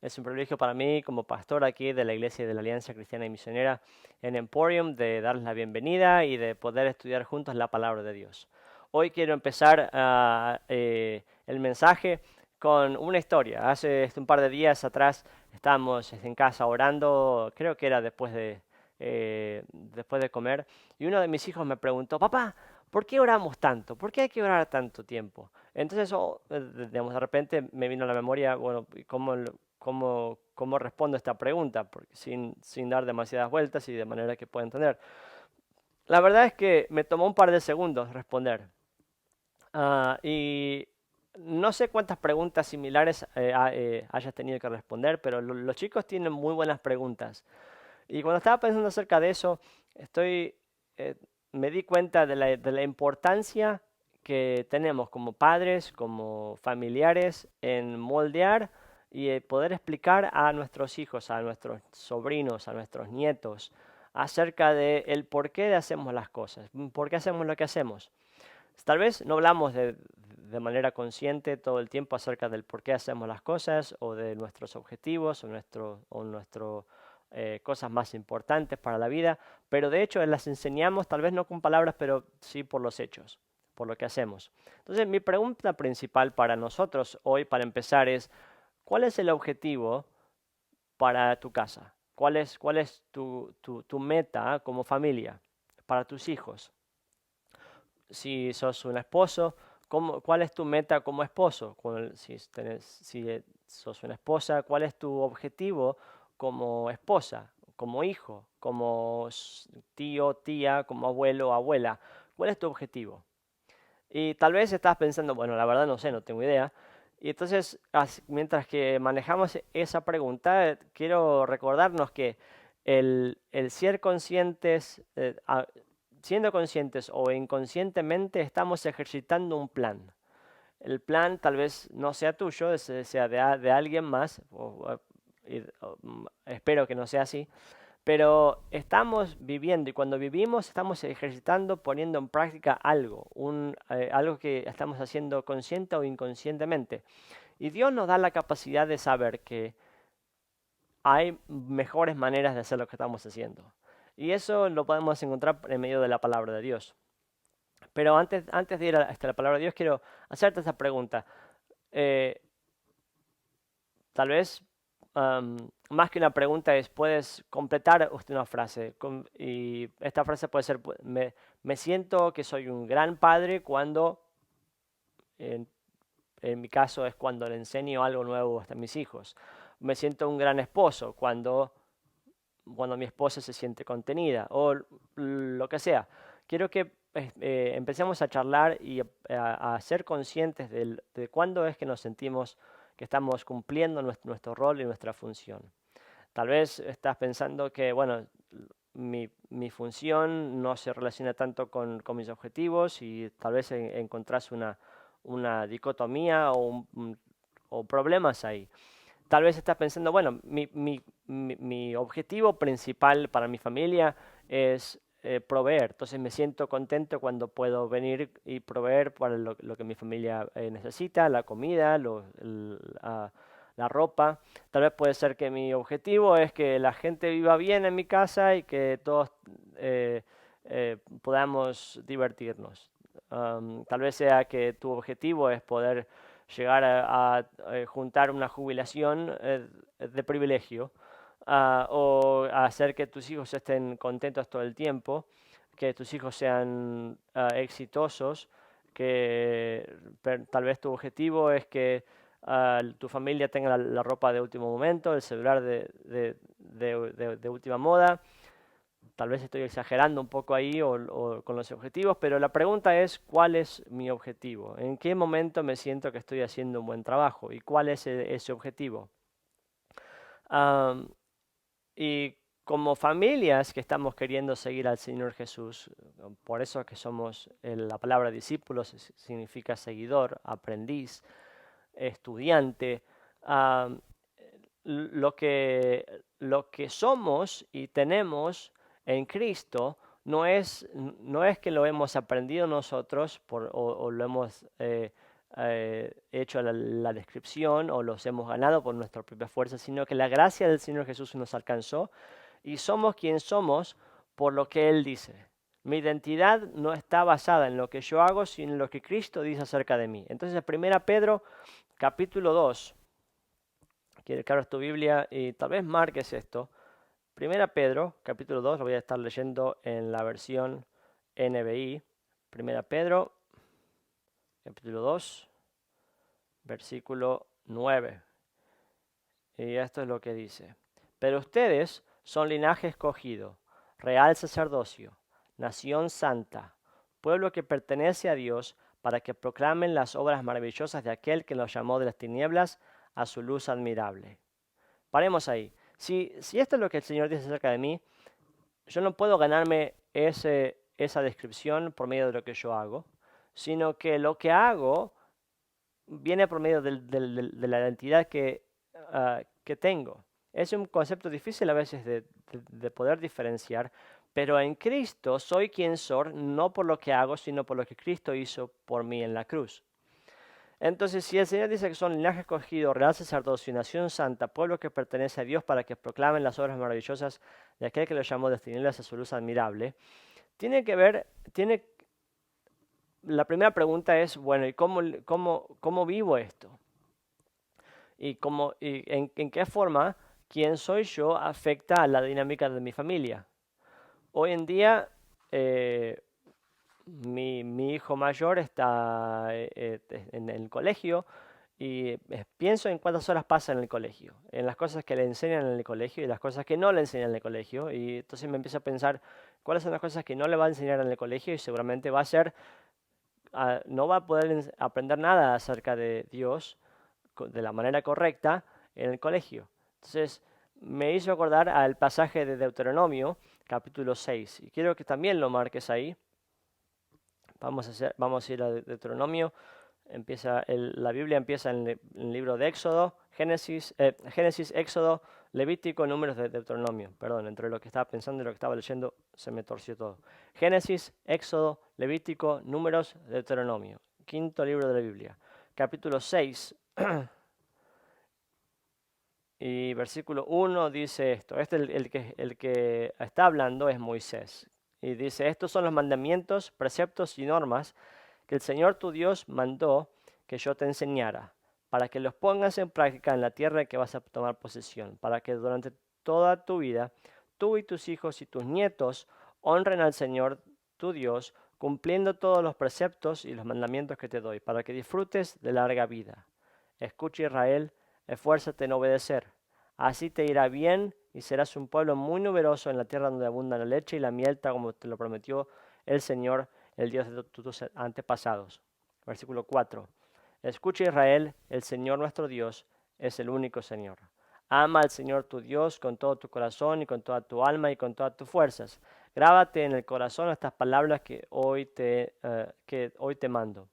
Es un privilegio para mí como pastor aquí de la Iglesia de la Alianza Cristiana y Misionera en Emporium de darles la bienvenida y de poder estudiar juntos la palabra de Dios. Hoy quiero empezar el mensaje con una historia. Hace un par de días atrás estábamos en casa orando, creo que era después de comer, y uno de mis hijos me preguntó, papá, ¿por qué oramos tanto? ¿Por qué hay que orar tanto tiempo? Entonces, digamos, de repente me vino a la memoria, bueno, ¿cómo respondo esta pregunta? Porque sin dar demasiadas vueltas y de manera que pueda entender. La verdad es que me tomó un par de segundos responder. Y no sé cuántas preguntas similares hayas tenido que responder, pero los chicos tienen muy buenas preguntas. Y cuando estaba pensando acerca de eso, eh, me di cuenta de la importancia que tenemos como padres, como familiares, en moldear y poder explicar a nuestros hijos, a nuestros sobrinos, a nuestros nietos, acerca de el por qué hacemos las cosas, por qué hacemos lo que hacemos. Tal vez no hablamos de manera consciente todo el tiempo acerca del por qué hacemos las cosas o de nuestros objetivos o nuestro cosas más importantes para la vida, pero de hecho las enseñamos tal vez no con palabras, pero sí por los hechos, por lo que hacemos. Entonces mi pregunta principal para nosotros hoy, para empezar, es ¿cuál es el objetivo para tu casa? ¿Cuál es tu meta como familia para tus hijos? Si sos un esposo, ¿cuál es tu meta como esposo? Si sos una esposa, ¿cuál es tu objetivo como esposa, como hijo, como tío, tía, como abuelo, abuela? ¿Cuál es tu objetivo? Y tal vez estás pensando, bueno, la verdad no sé, no tengo idea. Y entonces, mientras que manejamos esa pregunta, quiero recordarnos que el ser conscientes, siendo conscientes o inconscientemente, estamos ejercitando un plan. El plan tal vez no sea tuyo, sea de alguien más, espero que no sea así, pero estamos viviendo y cuando vivimos estamos ejercitando, poniendo en práctica algo que estamos haciendo consciente o inconscientemente. Y Dios nos da la capacidad de saber que hay mejores maneras de hacer lo que estamos haciendo. Y eso lo podemos encontrar en medio de la palabra de Dios. Pero antes de ir hasta la palabra de Dios, quiero hacerte esta pregunta. Eh, Tal vez más que una pregunta ¿puedes completar usted una frase? Y esta frase puede ser, me siento que soy un gran padre cuando, en, en mi caso es cuando le enseño algo nuevo a mis hijos. Me siento un gran esposo cuando mi esposa se siente contenida o lo que sea. Quiero que empecemos a charlar y a ser conscientes de cuándo es que nos sentimos que estamos cumpliendo nuestro rol y nuestra función. Tal vez estás pensando que, bueno, mi función no se relaciona tanto con mis objetivos y tal vez encontrás una dicotomía o problemas ahí. Tal vez estás pensando, bueno, mi objetivo principal para mi familia es proveer. Entonces me siento contento cuando puedo venir y proveer para lo que mi familia necesita, la comida, la ropa. Tal vez puede ser que mi objetivo es que la gente viva bien en mi casa y que todos podamos divertirnos. Tal vez sea que tu objetivo es poder llegar a juntar una jubilación de privilegio, o hacer que tus hijos estén contentos todo el tiempo, que tus hijos sean exitosos, tal vez tu objetivo es que tu familia tenga la ropa de último momento, el celular de última moda. Tal vez estoy exagerando un poco ahí o con los objetivos, pero la pregunta es, ¿cuál es mi objetivo? ¿En qué momento me siento que estoy haciendo un buen trabajo? ¿Y cuál es ese objetivo? Am, y como familias que estamos queriendo seguir al Señor Jesús, por eso que somos, la palabra discípulos significa seguidor, aprendiz, estudiante, am, lo que somos y tenemos en Cristo no es que lo hemos aprendido nosotros o lo hemos hecho la descripción o los hemos ganado por nuestra propia fuerza, sino que la gracia del Señor Jesús nos alcanzó y somos quien somos por lo que Él dice. Mi identidad no está basada en lo que yo hago, sino en lo que Cristo dice acerca de mí. Entonces, 1 Pedro capítulo 2, quiero que abras tu Biblia y tal vez marques esto. 1 Pedro capítulo 2, lo voy a estar leyendo en la versión NBI. 1 Pedro capítulo 2, versículo 9. Y esto es lo que dice. Pero ustedes son linaje escogido, real sacerdocio, nación santa, pueblo que pertenece a Dios, para que proclamen las obras maravillosas de aquel que los llamó de las tinieblas a su luz admirable. Paremos ahí. Si esto es lo que el Señor dice acerca de mí, yo no puedo ganarme esa descripción por medio de lo que yo hago, sino que lo que hago viene por medio de la identidad que tengo. Es un concepto difícil a veces de poder diferenciar, pero en Cristo soy quien soy, no por lo que hago, sino por lo que Cristo hizo por mí en la cruz. Entonces, si el Señor dice que son linaje escogido, real sacerdocio, nación santa, pueblo que pertenece a Dios para que proclamen las obras maravillosas de aquel que los llamó de tinieblas a su luz admirable, la primera pregunta es, bueno, ¿y cómo vivo esto? ¿Y en qué forma quién soy yo afecta a la dinámica de mi familia? Hoy en día, mi hijo mayor está en el colegio y pienso en cuántas horas pasa en el colegio, en las cosas que le enseñan en el colegio y las cosas que no le enseñan en el colegio. Y entonces me empiezo a pensar cuáles son las cosas que no le va a enseñar en el colegio y seguramente va a ser, no va a poder aprender nada acerca de Dios de la manera correcta en el colegio. Entonces me hizo acordar al pasaje de Deuteronomio, capítulo 6, y quiero que también lo marques ahí. Vamos a ir a Deuteronomio. La Biblia empieza en el libro de Éxodo, Génesis, Éxodo, Levítico, Números, de Deuteronomio. Perdón, entre lo que estaba pensando y lo que estaba leyendo se me torció todo. Génesis, Éxodo, Levítico, Números, Deuteronomio. Quinto libro de la Biblia. Capítulo 6 y versículo 1 dice esto. El que está hablando es Moisés. Y dice, estos son los mandamientos, preceptos y normas que el Señor tu Dios mandó que yo te enseñara, para que los pongas en práctica en la tierra que vas a tomar posesión, para que durante toda tu vida, tú y tus hijos y tus nietos honren al Señor tu Dios, cumpliendo todos los preceptos y los mandamientos que te doy, para que disfrutes de larga vida. Escucha, Israel, esfuérzate en obedecer. Así te irá bien y serás un pueblo muy numeroso en la tierra donde abunda la leche y la miel, tal como te lo prometió el Señor, el Dios de tus antepasados. Versículo 4. Escucha, Israel, el Señor nuestro Dios es el único Señor. Ama al Señor tu Dios con todo tu corazón y con toda tu alma y con todas tus fuerzas. Grábate en el corazón estas palabras que hoy te mando.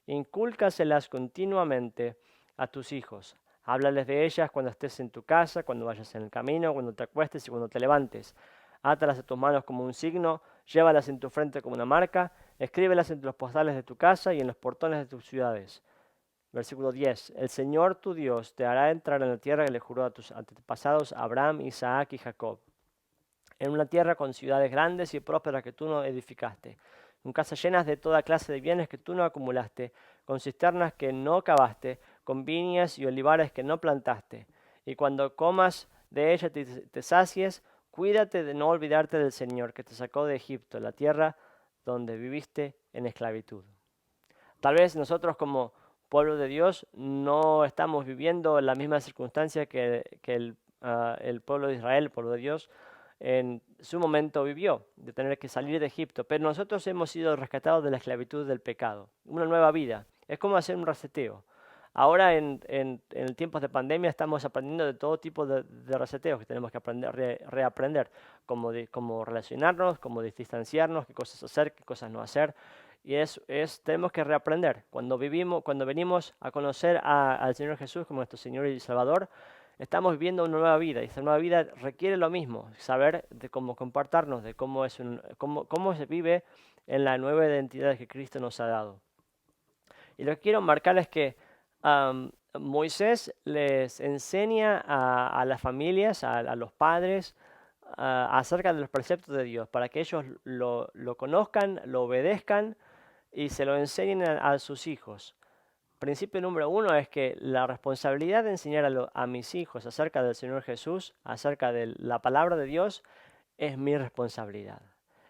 Incúlcaselas continuamente a tus hijos. Háblales de ellas cuando estés en tu casa, cuando vayas en el camino, cuando te acuestes y cuando te levantes. Átalas a tus manos como un signo, llévalas en tu frente como una marca, escríbelas en los postales de tu casa y en los portones de tus ciudades. Versículo 10. El Señor tu Dios te hará entrar en la tierra que le juró a tus antepasados Abraham, Isaac y Jacob, en una tierra con ciudades grandes y prósperas que tú no edificaste, con casas llenas de toda clase de bienes que tú no acumulaste, con cisternas que no cavaste, con viñas y olivares que no plantaste. Y cuando comas de ella te sacies, cuídate de no olvidarte del Señor que te sacó de Egipto, la tierra donde viviste en esclavitud. Tal vez nosotros como pueblo de Dios no estamos viviendo la misma circunstancia que el pueblo de Israel, el pueblo de Dios, en su momento vivió, de tener que salir de Egipto. Pero nosotros hemos sido rescatados de la esclavitud del pecado, una nueva vida. Es como hacer un reseteo. Ahora en tiempos de pandemia estamos aprendiendo de todo tipo de reseteos que tenemos que aprender, reaprender, cómo relacionarnos, cómo distanciarnos, qué cosas hacer, qué cosas no hacer. Y tenemos que reaprender. Cuando venimos a conocer al Señor Jesús como nuestro Señor y Salvador, estamos viviendo una nueva vida. Y esta nueva vida requiere lo mismo, saber de cómo comportarnos, de cómo se vive en la nueva identidad que Cristo nos ha dado. Y lo que quiero marcar es que Moisés les enseña a las familias, a los padres, acerca de los preceptos de Dios, para que ellos lo conozcan, lo obedezcan y se lo enseñen a sus hijos. Principio número uno es que la responsabilidad de enseñar a mis hijos acerca del Señor Jesús, acerca de la palabra de Dios, es mi responsabilidad.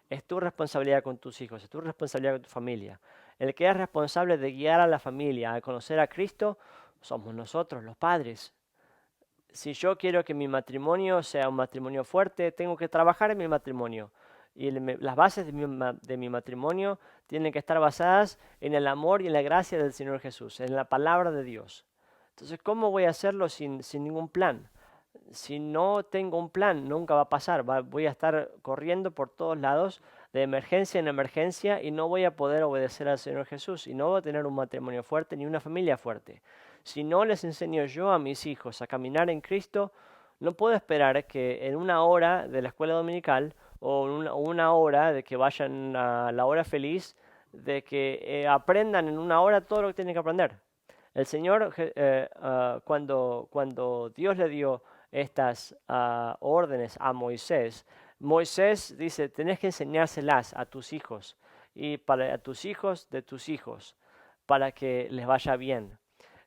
Es tu responsabilidad con tus hijos, es tu responsabilidad con tu familia. El que es responsable de guiar a la familia a conocer a Cristo somos nosotros, los padres. Si yo quiero que mi matrimonio sea un matrimonio fuerte, tengo que trabajar en mi matrimonio. Y las bases de mi matrimonio tienen que estar basadas en el amor y en la gracia del Señor Jesús, en la palabra de Dios. Entonces, ¿cómo voy a hacerlo sin ningún plan? Si no tengo un plan, nunca va a pasar. Voy a estar corriendo por todos lados, de emergencia en emergencia, y no voy a poder obedecer al Señor Jesús, y no voy a tener un matrimonio fuerte ni una familia fuerte. Si no les enseño yo a mis hijos a caminar en Cristo, no puedo esperar que en una hora de la escuela dominical o una hora de que vayan a la hora feliz, de que aprendan en una hora todo lo que tienen que aprender. El Señor, cuando Dios le dio estas órdenes a Moisés, Moisés dice, tenés que enseñárselas a tus hijos y a tus hijos de tus hijos, para que les vaya bien.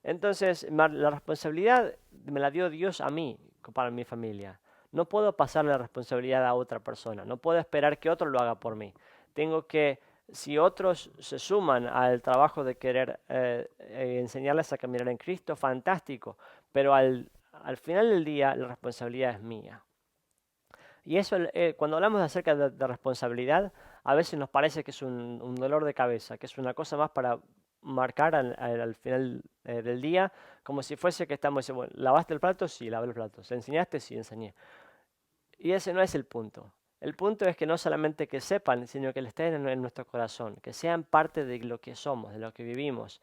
Entonces, la responsabilidad me la dio Dios a mí, para mi familia. No puedo pasarle la responsabilidad a otra persona, no puedo esperar que otro lo haga por mí. Tengo que, si otros se suman al trabajo de querer enseñarles a caminar en Cristo, fantástico, pero al final del día la responsabilidad es mía. Y eso, cuando hablamos acerca de responsabilidad, a veces nos parece que es un dolor de cabeza, que es una cosa más para marcar al final del día, como si fuese que estamos diciendo, bueno, ¿lavaste el plato? Sí, lavé el plato. ¿Enseñaste? Sí, enseñé. Y ese no es el punto. El punto es que no solamente que sepan, sino que le estén en nuestro corazón, que sean parte de lo que somos, de lo que vivimos.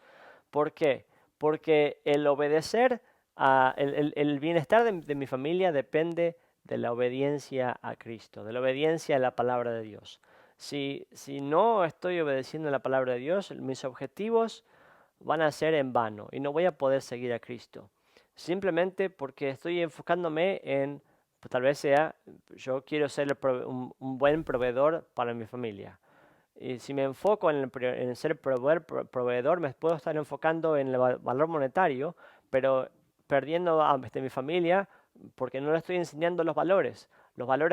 ¿Por qué? Porque el obedecer, el bienestar de mi familia depende de la obediencia a Cristo, de la obediencia a la palabra de Dios. Si no estoy obedeciendo la palabra de Dios, mis objetivos van a ser en vano y no voy a poder seguir a Cristo. Simplemente porque estoy enfocándome en, pues, tal vez sea, yo quiero ser un buen proveedor para mi familia. Y si me enfoco en ser proveedor, me puedo estar enfocando en el valor monetario, pero perdiendo a mi familia porque no le estoy enseñando los valores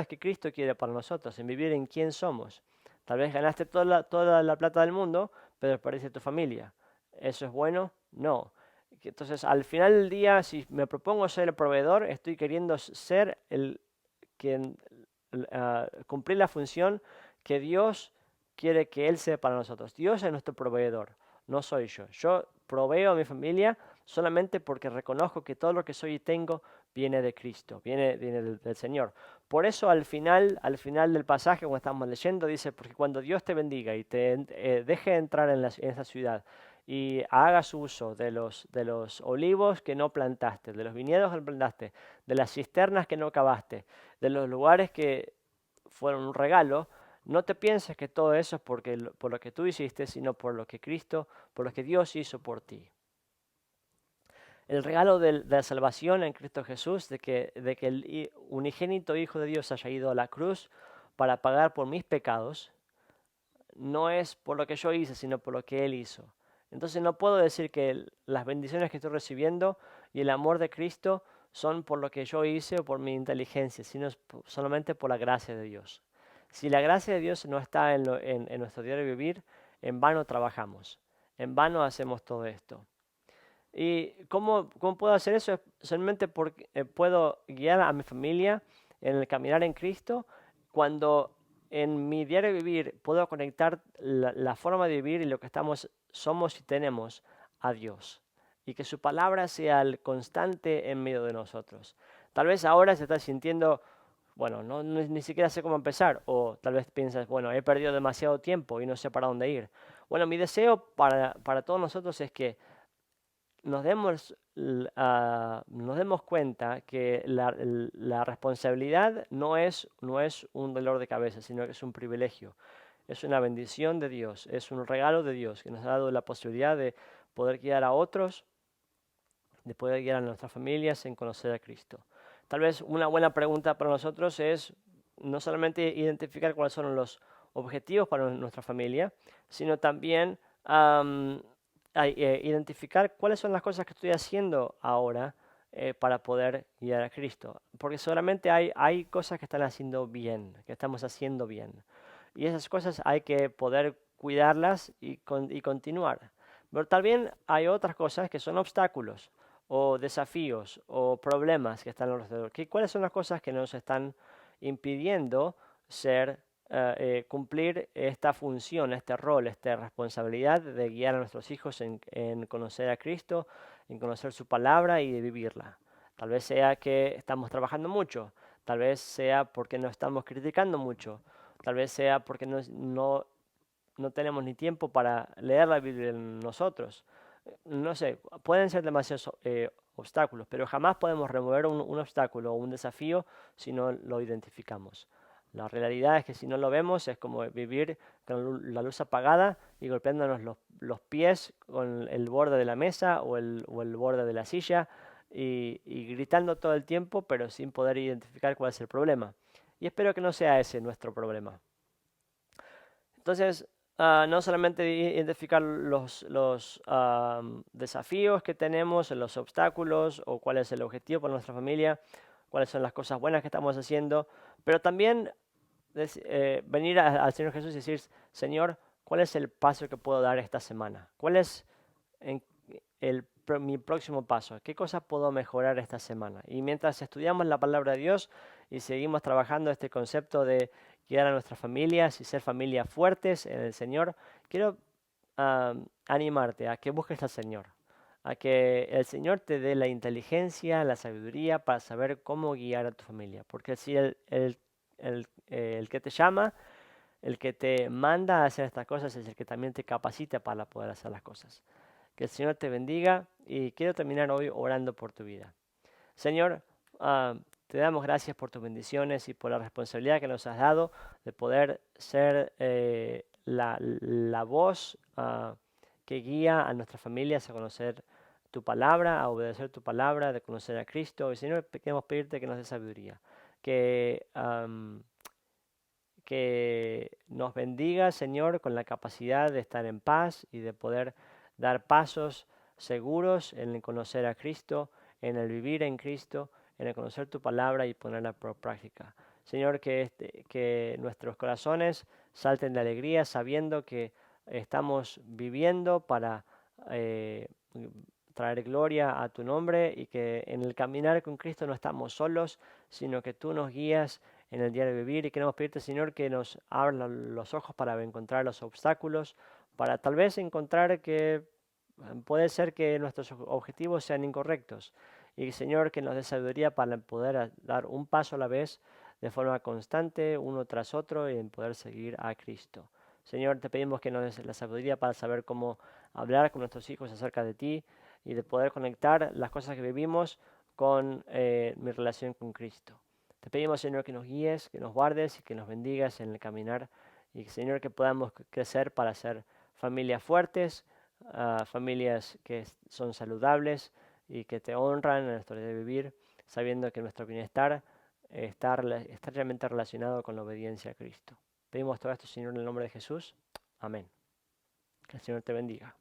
que Cristo quiere para nosotros, en vivir en quién somos. Tal vez ganaste toda la plata del mundo, pero perdiste tu familia. ¿Eso es bueno? No. Entonces, al final del día, si me propongo ser el proveedor, estoy queriendo ser el quien cumplir la función que Dios quiere que Él sea para nosotros. Dios es nuestro proveedor, no soy yo. Yo proveo a mi familia solamente porque reconozco que todo lo que soy y tengo viene de Cristo, viene del Señor. Por eso al final del pasaje, cuando estamos leyendo, dice, porque cuando Dios te bendiga y te deje entrar en esa ciudad y hagas uso de los olivos que no plantaste, de los viñedos que no plantaste, de las cisternas que no cavaste, de los lugares que fueron un regalo, no te pienses que todo eso es por lo que tú hiciste, sino por lo que Cristo, por lo que Dios hizo por ti. El regalo de la salvación en Cristo Jesús, de que el unigénito Hijo de Dios haya ido a la cruz para pagar por mis pecados, no es por lo que yo hice, sino por lo que Él hizo. Entonces no puedo decir que las bendiciones que estoy recibiendo y el amor de Cristo son por lo que yo hice o por mi inteligencia, sino solamente por la gracia de Dios. Si la gracia de Dios no está en nuestro diario vivir, en vano trabajamos, en vano hacemos todo esto. ¿Y cómo puedo hacer eso? Solamente porque puedo guiar a mi familia en el caminar en Cristo cuando en mi diario vivir puedo conectar la forma de vivir y lo que somos y tenemos a Dios. Y que su palabra sea el constante en medio de nosotros. Tal vez ahora se está sintiendo, bueno, ni siquiera sé cómo empezar. O tal vez piensas, bueno, he perdido demasiado tiempo y no sé para dónde ir. Bueno, mi deseo para todos nosotros es que nos demos cuenta que la responsabilidad no es un dolor de cabeza, sino que es un privilegio. Es una bendición de Dios, es un regalo de Dios que nos ha dado la posibilidad de poder guiar a otros, de poder guiar a nuestras familias en conocer a Cristo. Tal vez una buena pregunta para nosotros es no solamente identificar cuáles son los objetivos para nuestra familia, sino también identificar cuáles son las cosas que estoy haciendo ahora para poder guiar a Cristo. Porque solamente hay cosas que están haciendo bien, que estamos haciendo bien. Y esas cosas hay que poder cuidarlas y continuar. Pero también hay otras cosas que son obstáculos o desafíos o problemas que están alrededor. ¿Cuáles son las cosas que nos están impidiendo cumplir esta función, este rol, esta responsabilidad de guiar a nuestros hijos en conocer a Cristo, en conocer su palabra y de vivirla? Tal vez sea que estamos trabajando mucho, tal vez sea porque nos estamos criticando mucho, tal vez sea porque no tenemos ni tiempo para leer la Biblia nosotros. No sé, pueden ser demasiados obstáculos, pero jamás podemos remover un obstáculo o un desafío si no lo identificamos. La realidad es que si no lo vemos es como vivir con la luz apagada y golpeándonos los pies con el borde de la mesa o el borde de la silla y gritando todo el tiempo, pero sin poder identificar cuál es el problema. Y espero que no sea ese nuestro problema. Entonces, no solamente identificar los desafíos que tenemos, los obstáculos o cuál es el objetivo para nuestra familia, cuáles son las cosas buenas que estamos haciendo, pero también venir al Señor Jesús y decir, Señor, ¿cuál es el paso que puedo dar esta semana? ¿Cuál es mi próximo paso? ¿Qué cosas puedo mejorar esta semana? Y mientras estudiamos la palabra de Dios y seguimos trabajando este concepto de guiar a nuestras familias y ser familias fuertes en el Señor, quiero animarte a que busques al Señor, a que el Señor te dé la inteligencia, la sabiduría para saber cómo guiar a tu familia. Porque si el que te llama, el que te manda a hacer estas cosas es el que también te capacita para poder hacer las cosas. Que el Señor te bendiga y quiero terminar hoy orando por tu vida. Señor, te damos gracias por tus bendiciones y por la responsabilidad que nos has dado de poder ser la voz que guía a nuestras familias a conocer tu palabra, a obedecer tu palabra, de conocer a Cristo. Y Señor, queremos pedirte que nos dé sabiduría, que nos bendiga, Señor, con la capacidad de estar en paz y de poder dar pasos seguros en el conocer a Cristo, en el vivir en Cristo, en el conocer tu palabra y ponerla por práctica. Señor, que nuestros corazones salten de alegría sabiendo que estamos viviendo para traer gloria a tu nombre y que en el caminar con Cristo no estamos solos, sino que tú nos guías en el día de vivir y queremos pedirte, Señor, que nos abra los ojos para encontrar los obstáculos, para tal vez encontrar que puede ser que nuestros objetivos sean incorrectos y, Señor, que nos dé sabiduría para poder dar un paso a la vez de forma constante, uno tras otro, y en poder seguir a Cristo. Señor, te pedimos que nos des la sabiduría para saber cómo hablar con nuestros hijos acerca de ti y de poder conectar las cosas que vivimos con mi relación con Cristo. Te pedimos, Señor, que nos guíes, que nos guardes y que nos bendigas en el caminar. Y, Señor, que podamos crecer para ser familias fuertes, familias que son saludables y que te honran en nuestro día de vivir, sabiendo que nuestro bienestar está estrechamente relacionado con la obediencia a Cristo. Pedimos todo esto, Señor, en el nombre de Jesús. Amén. Que el Señor te bendiga.